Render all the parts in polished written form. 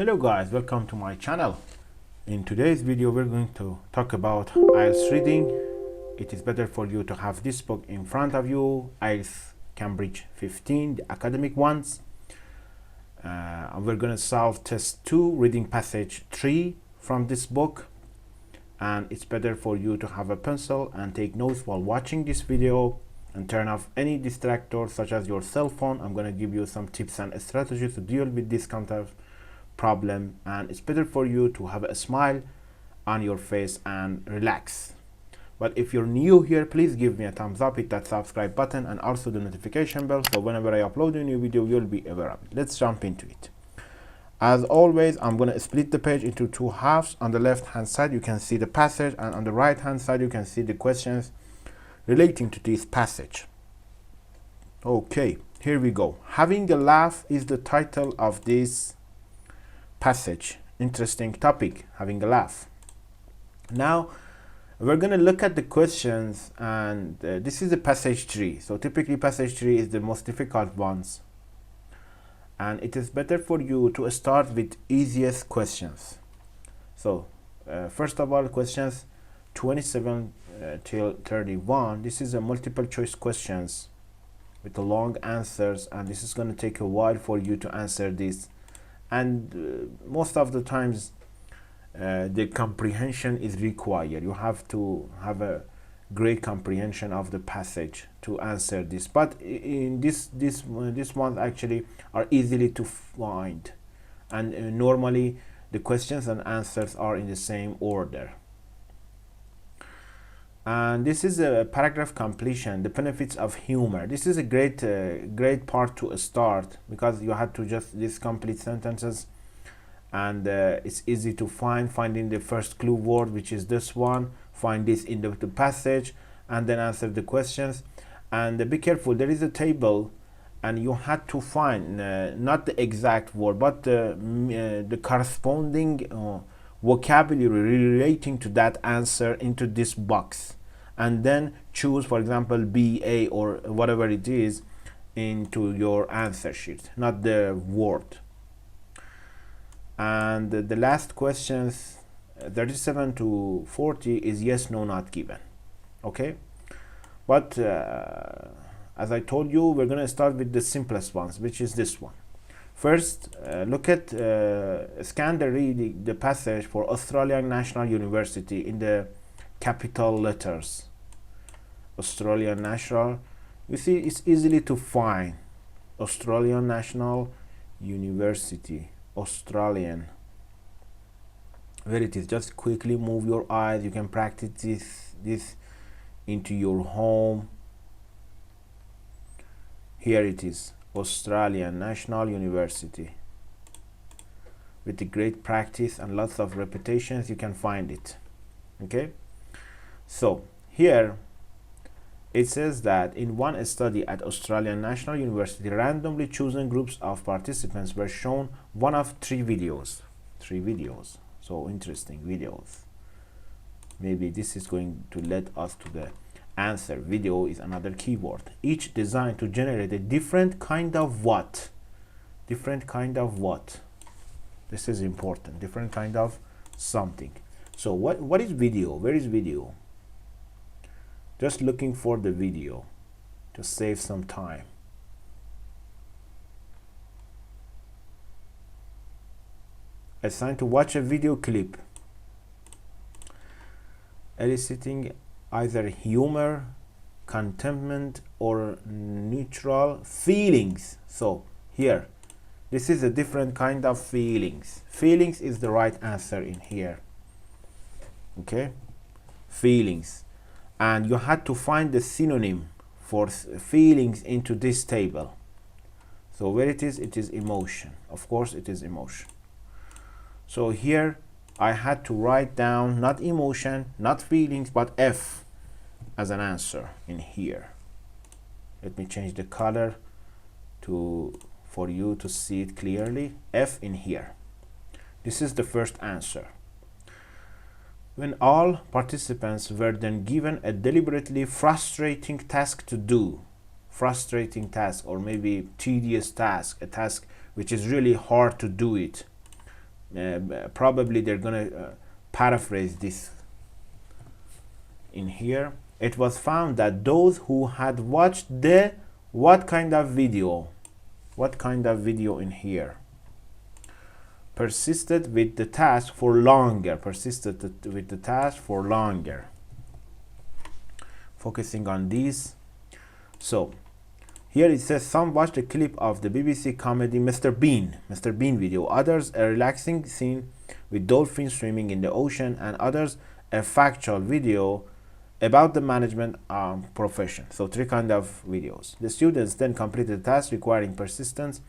Hello guys, welcome to my channel. In today's video we're going to talk about IELTS reading. It is better for you to have this book in front of you, IELTS Cambridge 15, the academic ones. We're going to solve test 2, reading passage 3 from this book, and it's better for you to have a pencil and take notes while watching this video and turn off any distractors such as your cell phone. I'm going to give you some tips and strategies to deal with this kind of problem, and it's better for you to have a smile on your face and relax. But if you're new here, please give me a thumbs up, hit that subscribe button, and also the notification bell, so whenever I upload a new video you'll be aware of it. Let's jump into it. As always, I'm going to split the page into two halves. On the left hand side you can see the passage, and on the right hand side you can see the questions relating to this passage. Okay, here we go. Having a laugh is the title of this passage. Interesting topic, having a laugh. Now we're going to look at the questions, and this is the passage 3. So typically passage 3 is the most difficult ones, and it is better for you to start with easiest questions. So first of all, questions 27 till 31. This is a multiple choice questions with the long answers, and this is going to take a while for you to answer this, and most of the times the comprehension is required. You have to have a great comprehension of the passage to answer this, but in this ones actually are easily to find, and normally the questions and answers are in the same order. And this is a paragraph completion, the benefits of humor. This is a great part to start, because you have to just these complete sentences, and it's easy to finding the first clue word, which is this one, find this in the passage, and then answer the questions. And be careful, there is a table, and you had to find not the exact word, but the corresponding vocabulary relating to that answer into this box, and then choose, for example, B, A, or whatever it is into your answer sheet, not the word. And the last questions 37 to 40 is yes, no, not given. Okay, but as I told you, we're going to start with the simplest ones, which is this one. First, look at scan the passage for Australian National University in the capital letters. Australian National, you see it's easily to find. Australian National University, Australian, where it is. Just quickly move your eyes. You can practice this into your home. Here it is, Australian National University. With the great practice and lots of repetitions you can find it. Okay, so here it says that in one study at Australian National University, randomly chosen groups of participants were shown one of three videos. So interesting videos. Maybe this is going to lead us to the answer. Video is another keyword, each designed to generate a different kind of what. Different kind of what? This is important. Different kind of something. So what is video? Where is video? Just looking for the video to save some time. Assigned to watch a video clip eliciting either humor, contentment, or neutral feelings. So here, this is a different kind of feelings. Feelings is the right answer in here. Okay, feelings. And you had to find the synonym for feelings into this table. So where it is emotion. Of course it is emotion. So here I had to write down not emotion, not feelings, but F as an answer in here. Let me change the color for you to see it clearly. F in here. This is the first answer. When all participants were then given a deliberately frustrating task to do, frustrating task, or maybe tedious task, a task which is really hard to do it, probably they're gonna paraphrase this in here. It was found that those who had watched the what kind of video in here persisted with the task for longer, focusing on these. So here it says some watched a clip of the BBC comedy Mr. Bean video, others a relaxing scene with dolphins swimming in the ocean, and others a factual video about the management profession. So 3 kind of videos. The students then completed a task requiring persistence,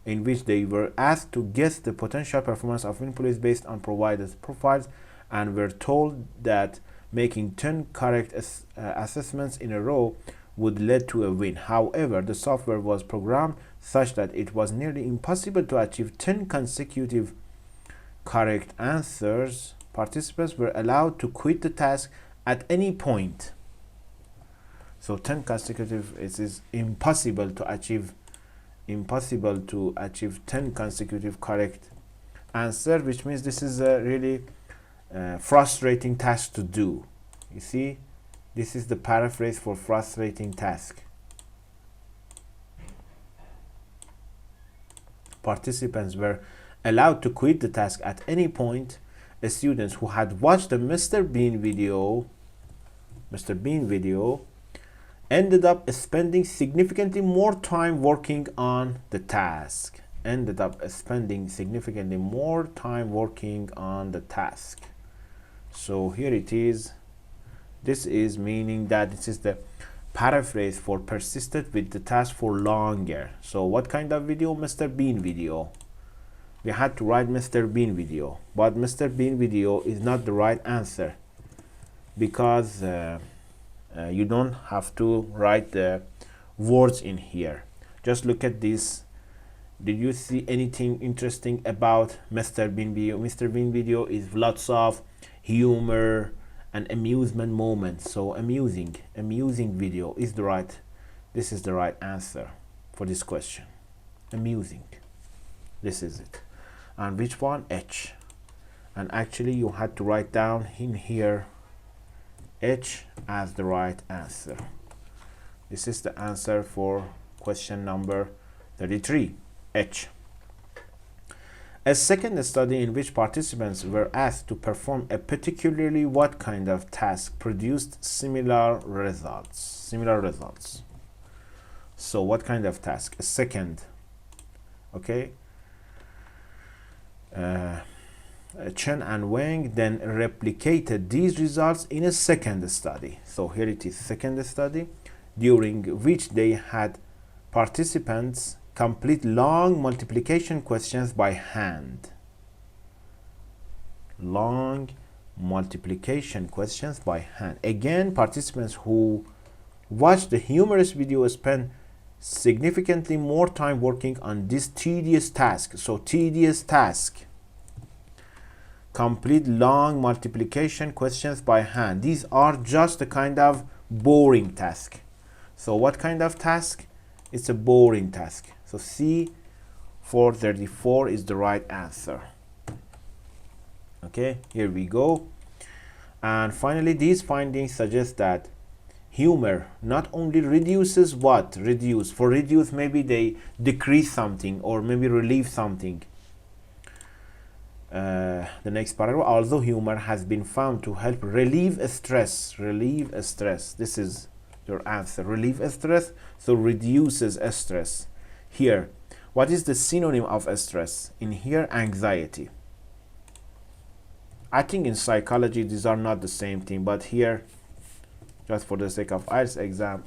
in which they were asked to guess the potential performance of employees based on provided profiles, and were told that making 10 correct assessments in a row would lead to a win. However, the software was programmed such that it was nearly impossible to achieve 10 consecutive correct answers. Participants were allowed to quit the task at any point. So 10 consecutive, it is impossible to achieve 10 consecutive correct answer, which means this is a really frustrating task to do. You see, this is the paraphrase for frustrating task. Participants were allowed to quit the task at any point. Students who had watched the Mr. Bean video ended up spending significantly more time working on the task. So here it is. This is meaning that this is the paraphrase for persisted with the task for longer. So what kind of video? Mr. Bean video. We had to write Mr. Bean video, but Mr. Bean video is not the right answer, because you don't have to write the words in here. Just look at this. Did you see anything interesting about Mr. Bean video? Mr. Bean video is lots of humor and amusement moments. So amusing video is the right, this is the right answer for this question. Amusing, this is it. And which one? H. And actually you had to write down in here H as the right answer. This is the answer for question number 33, H. A second study in which participants were asked to perform a particularly what kind of task produced similar results. So what kind of task? A second. Okay. Chen and Wang then replicated these results in a second study. So here it is, second study, during which they had participants complete long multiplication questions by hand. Again, participants who watched the humorous video spent significantly more time working on this tedious task. So tedious task. Complete long multiplication questions by hand. These are just a kind of boring task. So what kind of task? It's a boring task. So C 434 is the right answer. Okay, here we go. And finally, these findings suggest that humor not only reduces what? Reduce. For reduce, maybe they decrease something or maybe relieve something. The next paragraph, although humor has been found to help relieve stress. This is your answer. Relieve stress, so reduces stress. Here, what is the synonym of stress? In here, anxiety. I think in psychology these are not the same thing, but here, just for the sake of IELTS exam,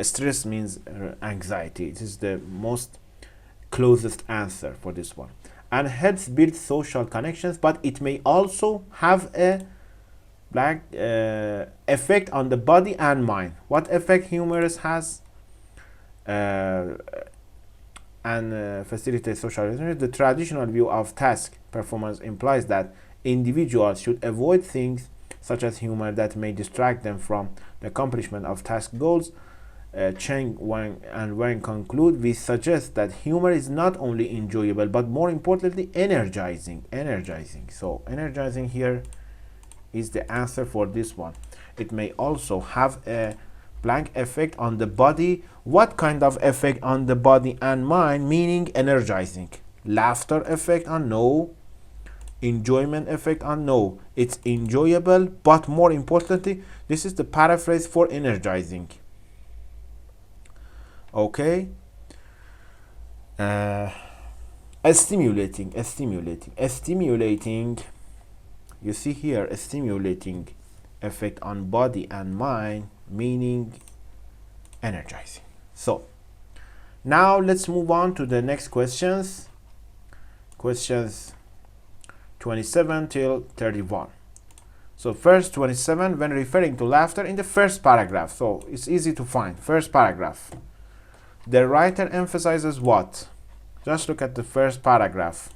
stress means anxiety. It is the most closest answer for this one, and helps build social connections, but it may also have a effect on the body and mind. What effect humorous has? And facilitate social relationships. The traditional view of task performance implies that individuals should avoid things such as humor that may distract them from the accomplishment of task goals. Cheng Wang and Wang conclude, we suggest that humor is not only enjoyable but more importantly energizing. So energizing here is the answer for this one. It may also have a blank effect on the body. What kind of effect on the body and mind? Meaning energizing. Laughter effect on no. Enjoyment effect on no. It's enjoyable, but more importantly, this is the paraphrase for energizing. Okay. Stimulating. You see here a stimulating effect on body and mind, meaning energizing. So now let's move on to the next questions. Questions 27 till 31. So first 27, when referring to laughter in the first paragraph. So it's easy to find. First paragraph. The writer emphasizes what? Just look at the first paragraph.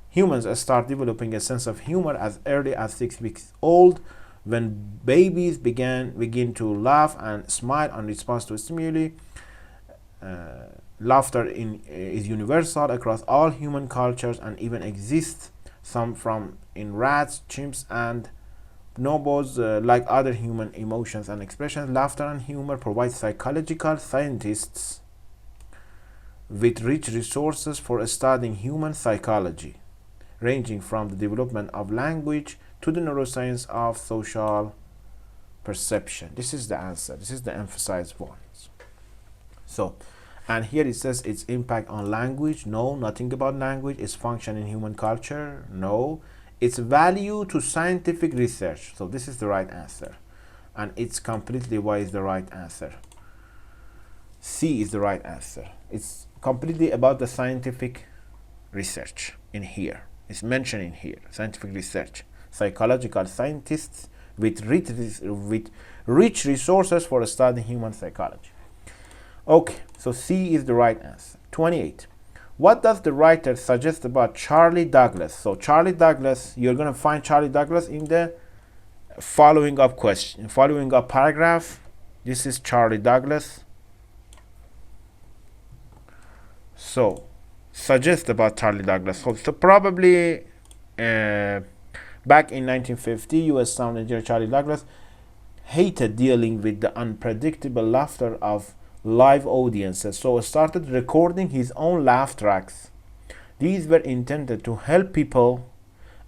Humans start developing a sense of humor as early as 6 weeks old, when babies begin to laugh and smile in response to stimuli. Laughter is universal across all human cultures and even exists some in rats, chimps, and bonobos. Like other human emotions and expressions, laughter and humor provide psychological scientists with rich resources for studying human psychology, ranging from the development of language to the neuroscience of social perception. This is the answer. This is the emphasized ones. So, and here it says its impact on language. No, nothing about language. Its function in human culture. No. Its value to scientific research. So this is the right answer. And it's completely why is the right answer. C is the right answer. It's completely about the scientific research in here. It's mentioned in here. Scientific research. Psychological scientists with rich resources for studying human psychology. Okay, so C is the right answer. 28. What does the writer suggest about Charlie Douglas? So Charlie Douglas, you're going to find Charlie Douglas in the following up paragraph. This is Charlie Douglas. So, suggest about Charlie Douglas. So probably back in 1950, U.S. sound engineer Charlie Douglas hated dealing with the unpredictable laughter of live audiences, so started recording his own laugh tracks. These were intended to help people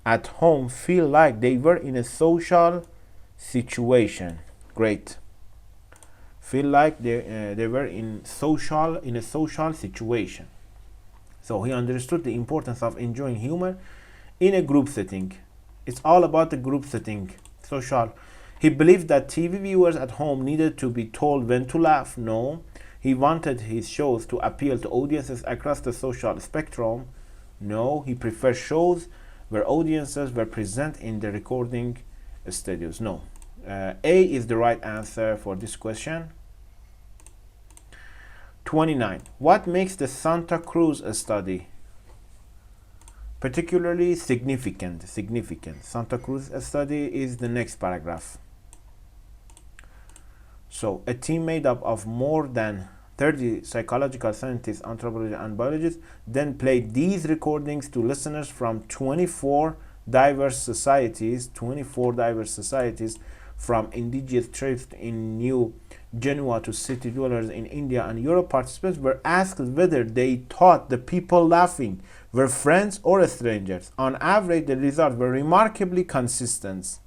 at home feel like they were in a social situation. Great. Feel like they were in a social situation. So he understood the importance of enjoying humor in a group setting. It's all about the group setting, social. He believed that TV viewers at home needed to be told when to laugh. No. He wanted his shows to appeal to audiences across the social spectrum. No. He preferred shows where audiences were present in the recording studios. No. A is the right answer for this question. 29. What makes the Santa Cruz study particularly significant? Santa Cruz study is the next paragraph. So, a team made up of more than 30 psychological scientists, anthropologists, and biologists then played these recordings to listeners from 24 diverse societies from indigenous tribes in New Genoa to city dwellers in India and Europe. Participants were asked whether they thought the people laughing were friends or strangers. On average, the results were remarkably consistent.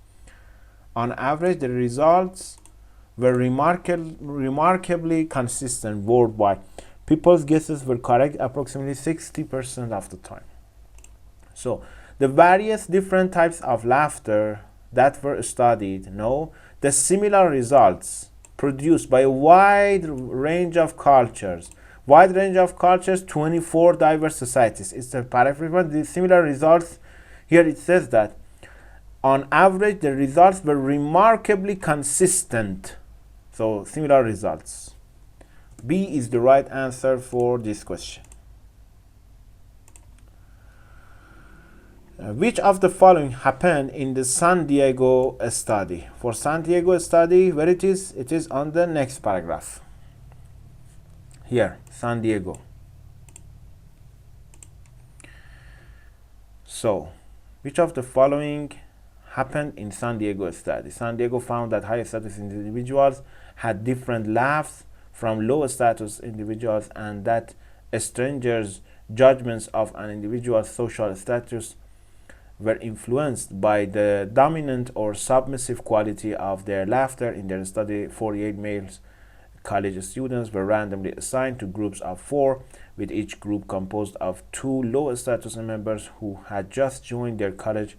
Remarkably consistent worldwide. People's guesses were correct approximately 60% of the time. So, the various different types of laughter that were studied, the similar results produced by a wide range of cultures, 24 diverse societies. It's a paraphrase. The similar results, here it says that on average the results were remarkably consistent. So similar results. B is the right answer for this question. Which of the following happened in the San Diego study? For San Diego study, where it is on the next paragraph. Here, San Diego. So, which of the following happened in San Diego study? San Diego found that high status individuals had different laughs from low status individuals, and that strangers' judgments of an individual's social status were influenced by the dominant or submissive quality of their laughter. In their study, 48 male college students were randomly assigned to groups of 4, with each group composed of 2 low status members who had just joined their college.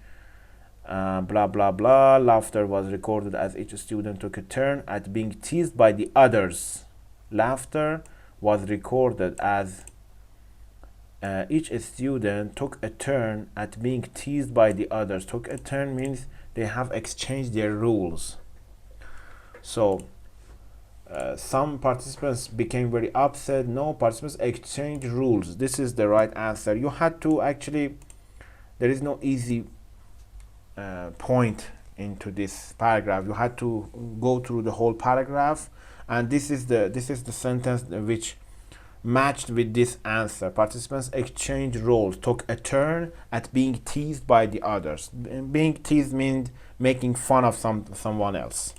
Blah blah blah. Laughter was recorded as each student took a turn at being teased by the others. Laughter was recorded as each student took a turn at being teased by the others. Took a turn means they have exchanged their rules. So some participants became very upset. No participants exchanged rules. This is the right answer. You had to actually, there is no easy point into this paragraph. You had to go through the whole paragraph, and this is the sentence which matched with this answer. Participants exchanged roles, took a turn at being teased by the others. Being teased means making fun of someone else.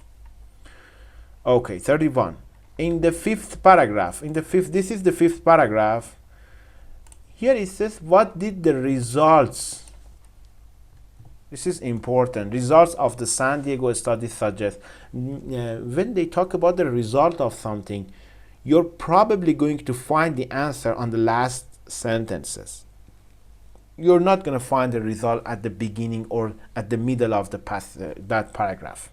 Okay, 31. In the fifth paragraph, this is the fifth paragraph. Here it says, what did the results, this is important, results of the San Diego study suggest? When they talk about the result of something, you're probably going to find the answer on the last sentences. You're not going to find the result at the beginning or at the middle of the that paragraph.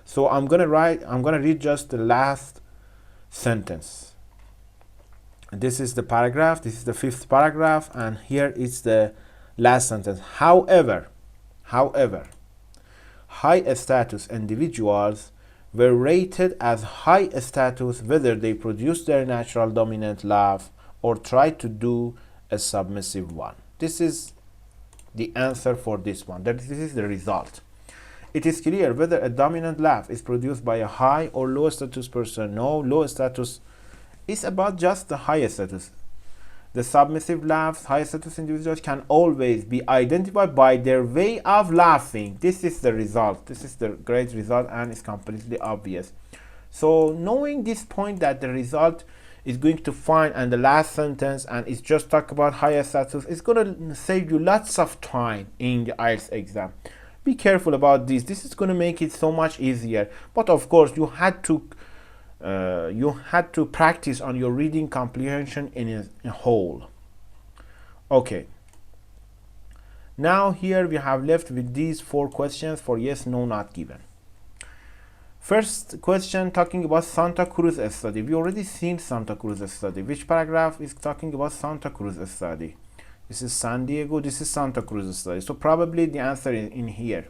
So I'm going to read just the last sentence. This is the paragraph, this is the fifth paragraph, and here is the last sentence. However, high status individuals were rated as high status whether they produced their natural dominant laugh or tried to do a submissive one. This is the answer for this one. This is the result. It is clear whether a dominant laugh is produced by a high or low status person. No, low status is about just the high status. The submissive laughs, high status individuals can always be identified by their way of laughing. This is the result. This is the great result, and it's completely obvious. So knowing this point that the result is going to find and the last sentence, and it's just talk about higher status, it's going to save you lots of time in the IELTS exam. Be careful about this. This is going to make it so much easier. But of course, you had to practice on your reading comprehension in a whole. Okay. Now here we have left with these 4 questions for yes, no, not given. First question talking about Santa Cruz study. We already seen Santa Cruz study. Which paragraph is talking about Santa Cruz study? This is San Diego, this is Santa Cruz study. So probably the answer is in here.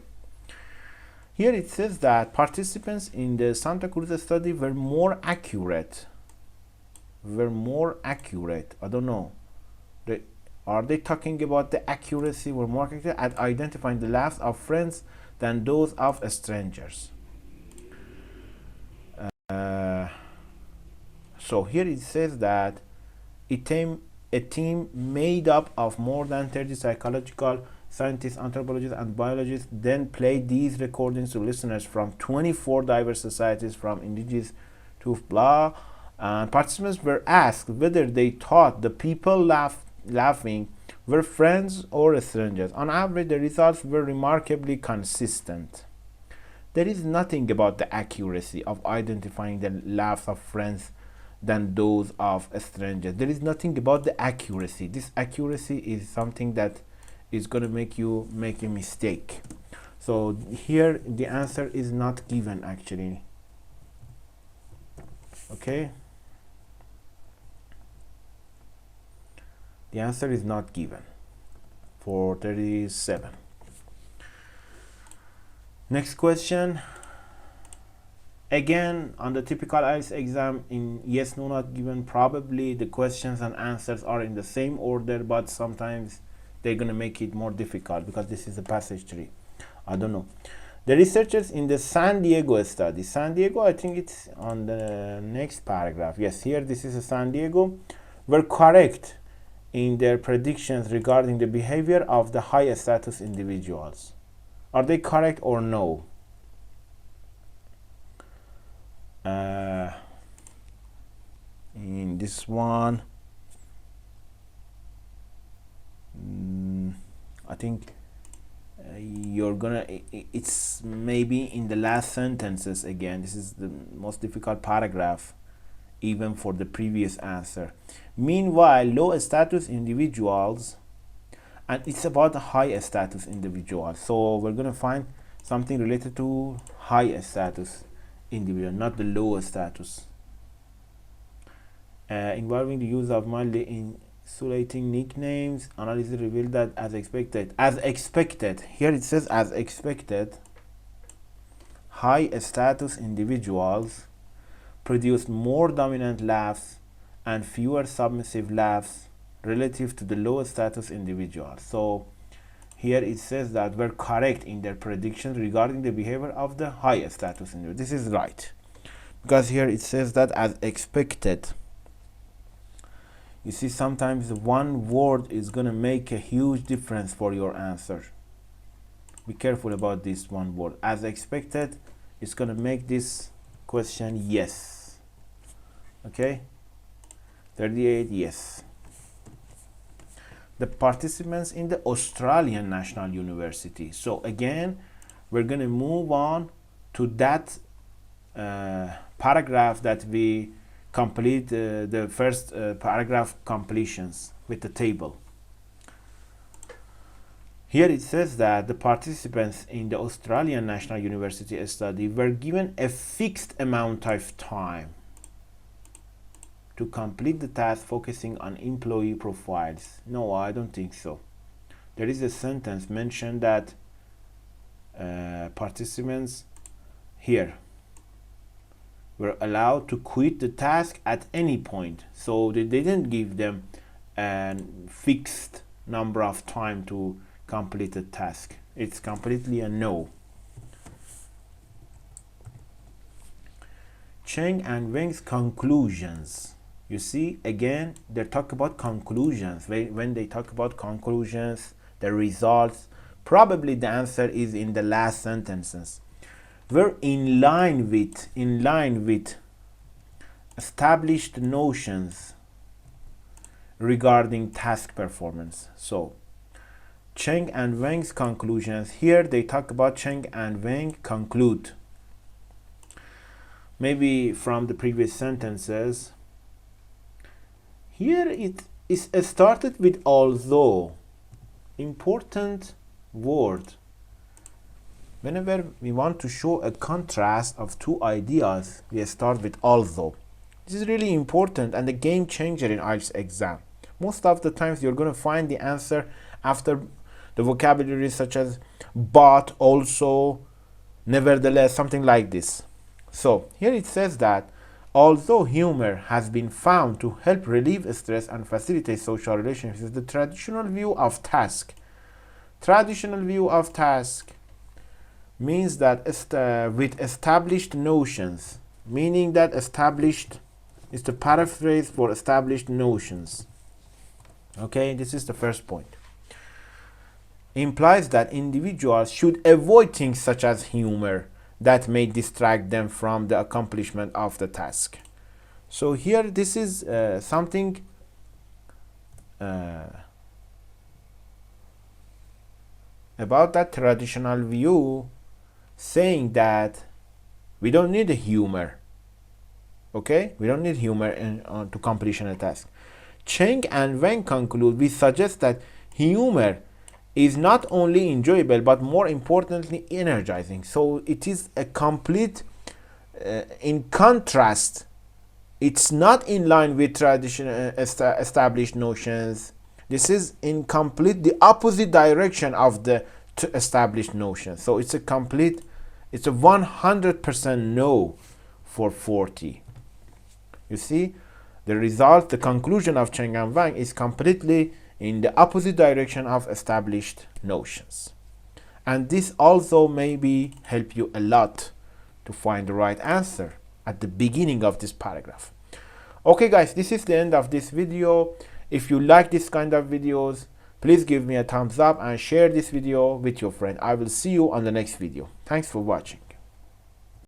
Here it says that participants in the Santa Cruz study were more accurate. I don't know. Are they talking about the accuracy? Were more accurate at identifying the laughs of friends than those of strangers. So here it says that a team made up of more than 30 psychological scientists, anthropologists, and biologists then played these recordings to listeners from 24 diverse societies, from indigenous to blah. And participants were asked whether they thought the people laughing were friends or strangers. On average, the results were remarkably consistent. There is nothing about the accuracy of identifying the laughs of friends than those of strangers. There is nothing about the accuracy. This accuracy is something that is going to make you make a mistake. So here the answer is not given actually. Okay, the answer is not given for 37. Next question. Again, on the typical IELTS exam, in yes, no, not given, probably the questions and answers are in the same order, but sometimes they're going to make it more difficult because this is a passage tree. I don't know. The researchers in the San Diego study, San Diego, I think it's on the next paragraph. Yes, here this is a San Diego, were correct in their predictions regarding the behavior of the high status individuals. Are they correct or no? In this one, I think you're gonna, it's maybe in the last sentences again. This is the most difficult paragraph even for the previous answer. Meanwhile, low status individuals, and it's about the high status individuals, so we're gonna find something related to high status individual, not the low status. Involving the use of mildly insulating nicknames, analysis revealed that as expected, here it says as expected, high status individuals produce more dominant laughs and fewer submissive laughs relative to the low status individuals. So here it says that we're correct in their predictions regarding the behavior of the high status individuals. This is right, because here it says that as expected. You see, sometimes one word is going to make a huge difference for your answer. Be careful about this one word. As expected, it's going to make this question yes. Okay? 38, yes. The participants in the Australian National University. So again, we're going to move on to that paragraph that we complete, the first paragraph completions with the table. Here it says that the participants in the Australian National University study were given a fixed amount of time to complete the task focusing on employee profiles. No, I don't think so. There is a sentence mentioned that participants here were allowed to quit the task at any point. So they didn't give them a fixed number of time to complete the task. It's completely a no. Cheng and Weng's conclusions. You see, again, they talk about conclusions. When they talk about conclusions, the results, probably the answer is in the last sentences. We're in line with established notions regarding task performance. So Cheng and Weng's conclusions, here they talk about Cheng and Weng conclude. Maybe from the previous sentences. Here it is started with although. Important word. Whenever we want to show a contrast of two ideas, we start with although. This is really important and a game changer in IELTS exam. Most of the times you're going to find the answer after the vocabulary such as but, also, nevertheless, something like this. So here it says that although humor has been found to help relieve stress and facilitate social relationships, the traditional view of task. Traditional view of task means that with established notions, meaning that established is the paraphrase for established notions. Okay, this is the first point. Implies that individuals should avoid things such as humor that may distract them from the accomplishment of the task. So here this is something about that traditional view, saying that we don't need humor. Okay, we don't need humor to completion a task. Cheng and Weng conclude, we suggest that humor is not only enjoyable but more importantly energizing. So it is a complete in contrast. It's not in line with traditional established notions. This is in complete the opposite direction of the established notions. So it's a 100% no for 40. You see, the result, the conclusion of Cheng and Wang is completely in the opposite direction of established notions. And this also maybe help you a lot to find the right answer at the beginning of this paragraph. Okay guys, this is the end of this video. If you like this kind of videos, please give me a thumbs up and share this video with your friend. I will see you on the next video. Thanks for watching.